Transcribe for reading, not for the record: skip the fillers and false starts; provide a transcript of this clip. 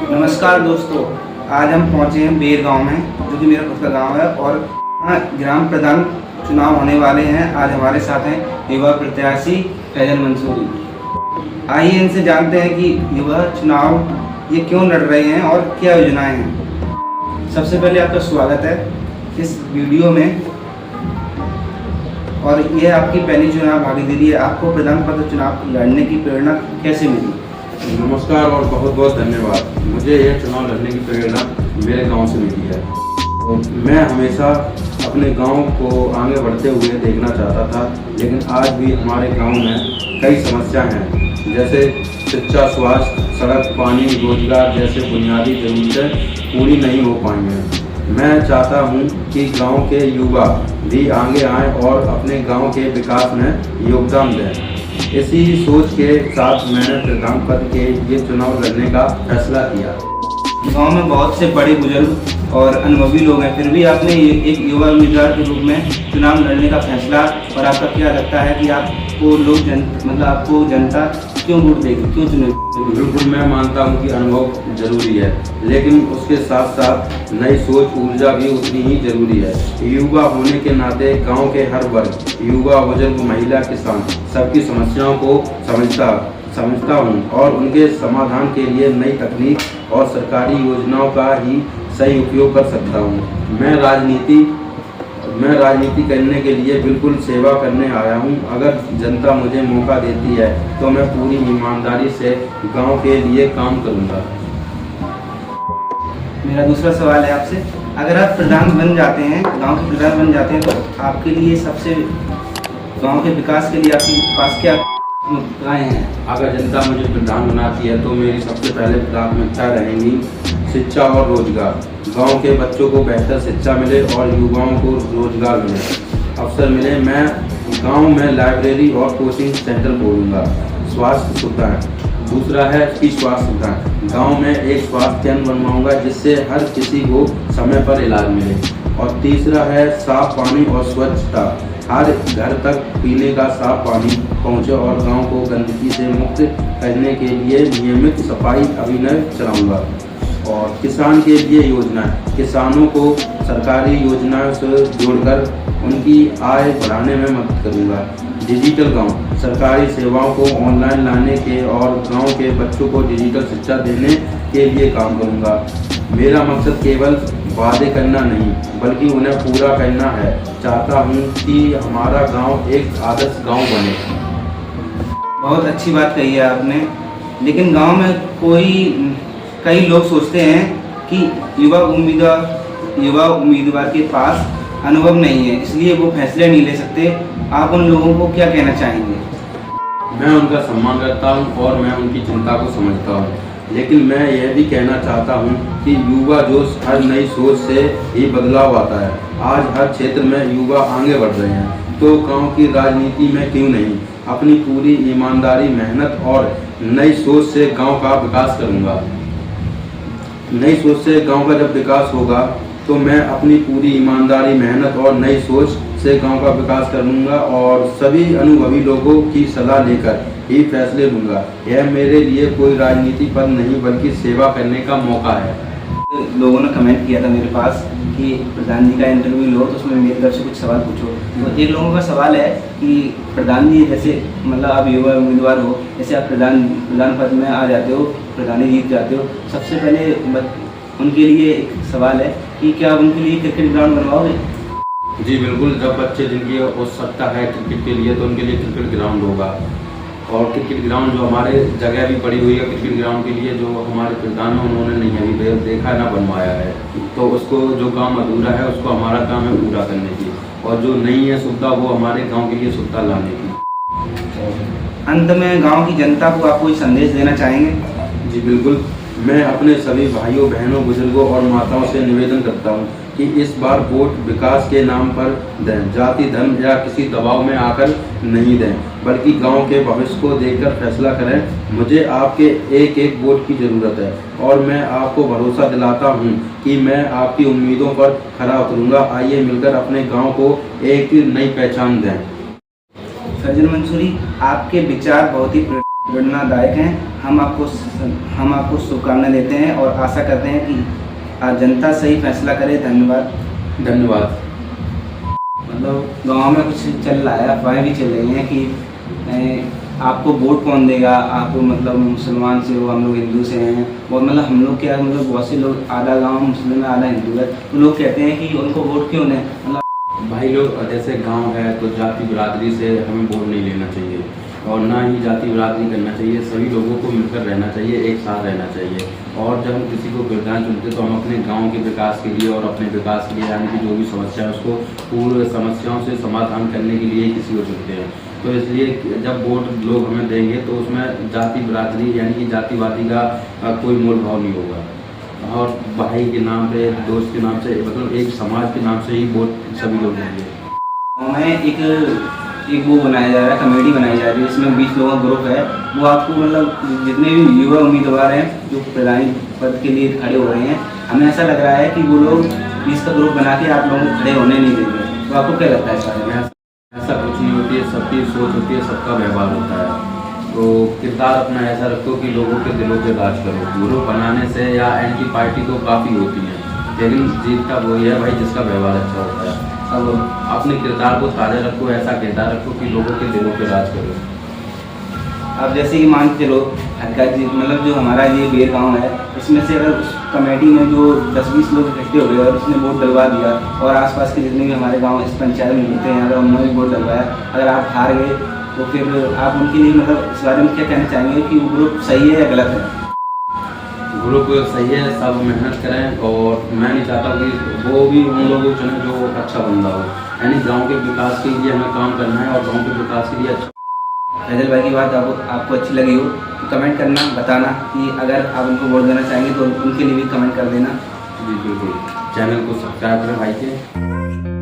नमस्कार दोस्तों, आज हम पहुंचे हैं बेर गांव में, जो कि मेरा खुद का गांव है और ग्राम प्रधान चुनाव होने वाले हैं। आज हमारे साथ हैं युवा प्रत्याशी फैजल मंसूरी। आइए इनसे जानते हैं कि युवा चुनाव ये क्यों लड़ रहे हैं और क्या योजनाएं हैं। सबसे पहले आपका स्वागत है इस वीडियो में, और ये आपकी पहली चुनाव भागीदारी है। आपको प्रधान पद चुनाव लड़ने की प्रेरणा कैसे मिली? नमस्कार और बहुत बहुत धन्यवाद। मुझे यह चुनाव लड़ने की प्रेरणा मेरे गांव से मिली है। और मैं हमेशा अपने गांव को आगे बढ़ते हुए देखना चाहता था, लेकिन आज भी हमारे गांव में कई समस्याएं हैं, जैसे शिक्षा, स्वास्थ्य, सड़क, पानी, रोजगार जैसे बुनियादी ज़रूरतें पूरी नहीं हो पाई हैं। मैं चाहता हूं कि गांव के युवा भी आगे आएं और अपने गांव के विकास में योगदान दें। इसी सोच के साथ मैंने प्रधान पद के लिए चुनाव लड़ने का फैसला किया। गांव में बहुत से बड़े बुजुर्ग और अनुभवी लोग हैं, फिर भी आपने एक युवा उम्मीदवार के रूप में चुनाव लड़ने का फैसला, और आपका क्या लगता है कि आपको आपको जनता क्यों वोट देगी, क्यों चुनेगी? बिल्कुल, मैं मानता हूं कि अनुभव जरूरी है, लेकिन उसके साथ साथ नई सोच, ऊर्जा भी उतनी ही जरूरी है। युवा होने के नाते गांव के हर वर्ग, युवा, बुजुर्ग, महिला, किसान, सबकी समस्याओं को समझता हूं और उनके समाधान के लिए नई तकनीक और सरकारी योजनाओं का ही सही उपयोग कर सकता हूं। मैं राजनीति करने के लिए बिल्कुल सेवा करने आया हूं। अगर जनता मुझे मौका देती है तो मैं पूरी ईमानदारी से गांव के लिए काम करूंगा। मेरा दूसरा सवाल है आपसे, अगर आप प्रधान बन जाते हैं, गांव के प्रधान बन जाते हैं, तो आपके लिए सबसे गांव के विकास के लिए आपके पास क्या राय हैं? अगर जनता मुझे प्रधान बनाती है तो मेरी सबसे पहले प्राथमिकता रहेंगी शिक्षा और रोजगार। गांव के बच्चों को बेहतर शिक्षा मिले और युवाओं को रोजगार मिले, अवसर मिले। मैं गांव में लाइब्रेरी और कोचिंग सेंटर खोलूंगा। स्वास्थ्य सुविधाएं, दूसरा है कि स्वास्थ्य सुविधाएं, गांव में एक स्वास्थ्य केंद्र बनवाऊंगा जिससे हर किसी को समय पर इलाज मिले। और तीसरा है साफ पानी और स्वच्छता, हर घर तक पीने का साफ पानी पहुंचे और गांव को गंदगी से मुक्त करने के लिए नियमित सफाई अभियान चलाऊंगा। और किसान के लिए योजनाएं, किसानों को सरकारी योजनाओं से जोड़कर उनकी आय बढ़ाने में मदद करूंगा। डिजिटल गांव, सरकारी सेवाओं को ऑनलाइन लाने के और गांव के बच्चों को डिजिटल शिक्षा देने के लिए काम करूंगा। मेरा मकसद केवल वादे करना नहीं बल्कि उन्हें पूरा करना है। चाहता हूं कि हमारा गांव एक आदर्श गांव बने। बहुत अच्छी बात कही है आपने, लेकिन गांव में कई लोग सोचते हैं कि युवा उम्मीदवार के पास अनुभव नहीं है, इसलिए वो फैसले नहीं ले सकते। आप उन लोगों को क्या कहना चाहेंगे? मैं उनका सम्मान करता हूं और मैं उनकी चिंता को समझता हूं, लेकिन मैं यह भी कहना चाहता हूं कि युवा जोश हर नई सोच से ही बदलाव आता है। आज हर क्षेत्र में युवा आगे बढ़ रहे हैं, तो गांव की राजनीति में क्यों नहीं? अपनी पूरी ईमानदारी, मेहनत और नई सोच से गांव का विकास करूंगा। नई सोच से गांव का जब विकास होगा तो मैं अपनी पूरी ईमानदारी, मेहनत और नई सोच से गांव का विकास करूंगा और सभी अनुभवी लोगों की सलाह लेकर ही फैसले लूंगा। यह मेरे लिए कोई राजनीति पद नहीं बल्कि सेवा करने का मौका है। लोगों ने कमेंट किया था मेरे पास कि प्रधान जी का इंटरव्यू लो, तो उसमें मेरी तरफ से कुछ सवाल पूछो। तो एक लोगों का सवाल है कि प्रधान जी, जैसे आप युवा उम्मीदवार हो, जैसे आप प्रधान पद में आ जाते हो, प्रधानी जीत जाते हो, सबसे पहले उनके लिए एक सवाल है कि क्या आप उनके लिए क्रिकेट ग्राउंड बनवाओगे? जी बिल्कुल, जब बच्चे जिनकी आवश्यकता है क्रिकेट के लिए तो उनके लिए क्रिकेट ग्राउंड होगा। और क्रिकेट ग्राउंड जो हमारे जगह भी पड़ी हुई है क्रिकेट ग्राउंड के लिए, जो हमारे प्रधान है उन्होंने नहीं अभी देखा ना बनवाया है, तो उसको जो काम अधूरा है उसको हमारा काम है पूरा करने की, और जो नहीं है सुविधा वो हमारे गाँव के लिए सुविधा लाने की। अंत में गाँव की जनता को आप कोई संदेश देना चाहेंगे? जी बिल्कुल, मैं अपने सभी भाइयों, बहनों, बुजुर्गों और माताओं से निवेदन करता हूं कि इस बार वोट विकास के नाम पर दें, जाति, धर्म या किसी दबाव में आकर नहीं दें, बल्कि गांव के भविष्य को देखकर फैसला करें। मुझे आपके एक एक वोट की ज़रूरत है और मैं आपको भरोसा दिलाता हूं कि मैं आपकी उम्मीदों पर खरा उतरूंगा। आइए मिलकर अपने गाँव को एक नई पहचान दें। फैजल मंसूरी, आपके विचार बहुत ही प्रेरणादायक हैं। हम आपको शुभकामनाएं देते हैं और आशा करते हैं कि आज जनता सही फैसला करे। धन्यवाद। धन्यवाद। मतलब गांव में कुछ चल रहा है, अफवाहें भी चल रही हैं कि आपको वोट कौन देगा, आपको मतलब मुसलमान से हो, हम लोग हिंदू से हैं, और मतलब हम लोग क्या मतलब बहुत से लोग, आधा गांव मुस्लिम है आधा हिंदू है, तो लोग कहते हैं कि उनको वोट क्यों दें। मतलब भाई लोग, जैसे गांव है तो जाति बिरादरी से हमें वोट नहीं लेना चाहिए और ना ही जाति बिरादरी करना चाहिए। सभी लोगों को मिलकर रहना चाहिए, एक साथ रहना चाहिए। और जब हम किसी को प्रधान चुनते तो हम अपने गांव के विकास के लिए और अपने विकास के लिए, यानी कि जो भी समस्या है उसको पूर्ण समस्याओं से समाधान करने के लिए किसी को चुनते हैं। तो इसलिए जब वोट लोग हमें देंगे तो उसमें जाति बिरादरी यानी कि जातिवादी का कोई मोल भाव नहीं होगा। और भाई के नाम पे, दोस्त के नाम से, मतलब एक समाज के नाम से ही वोट सभी लोग देंगे। गाँव में एक वो बनाया जा रहा है, कमेटी बनाई जा रही है, इसमें 20 लोगों का ग्रुप है। वो आपको मतलब जितने भी युवा उम्मीदवार हैं जो प्रधानी पद के लिए खड़े हो रहे हैं, हमें ऐसा लग रहा है कि वो लोग 20 का ग्रुप बना के आप लोगों को खड़े होने नहीं देंगे। तो आपको क्या लगता है इस बारे में? ऐसा कुछ नहीं होती है, सबकी सोच होती है, सबका व्यवहार होता है। तो किरदार अपना ऐसा रखो कि लोगों के दिलों पे राज करो। ग्रुप बनाने से या एंटी पार्टी तो काफ़ी होती हैं, लेकिन जीतता वही है भाई जिसका व्यवहार अच्छा होता है। अब अपने किरदार को ताज़ा रखो, ऐसा किरदार रखो कि लोगों के दिलों पे राज करो। अब जैसे कि मान के चलो हल्का जी, मतलब जो हमारा ये बेर गाँव है, इसमें से अगर उस कमेटी में जो 10-20 लोग इकट्ठे हो गए और उसने वोट डलवा दिया, और आसपास के जितने भी हमारे गांव इस पंचायत में होते हैं, अगर उन्होंने भी वोट डलवाया, अगर आप हार गए तो फिर आप उनके लिए मतलब इस बारे में क्या कहना चाहेंगे कि वो ग्रुप सही है या गलत है? ग्रुप सही है, सब मेहनत करें, और मैं नहीं चाहता कि वो भी उन लोगों को चुने जो अच्छा बंदा हो। यानी गांव के विकास के लिए हमें काम करना है और गांव के विकास के लिए अच्छा। फैजल भाई की बात आपको अच्छी लगी हो तो कमेंट करना, बताना कि अगर आप उनको वोट देना चाहेंगे तो उनके लिए भी कमेंट कर देना। जी बिल्कुल। चैनल को सब्सक्राइब करें भाई के।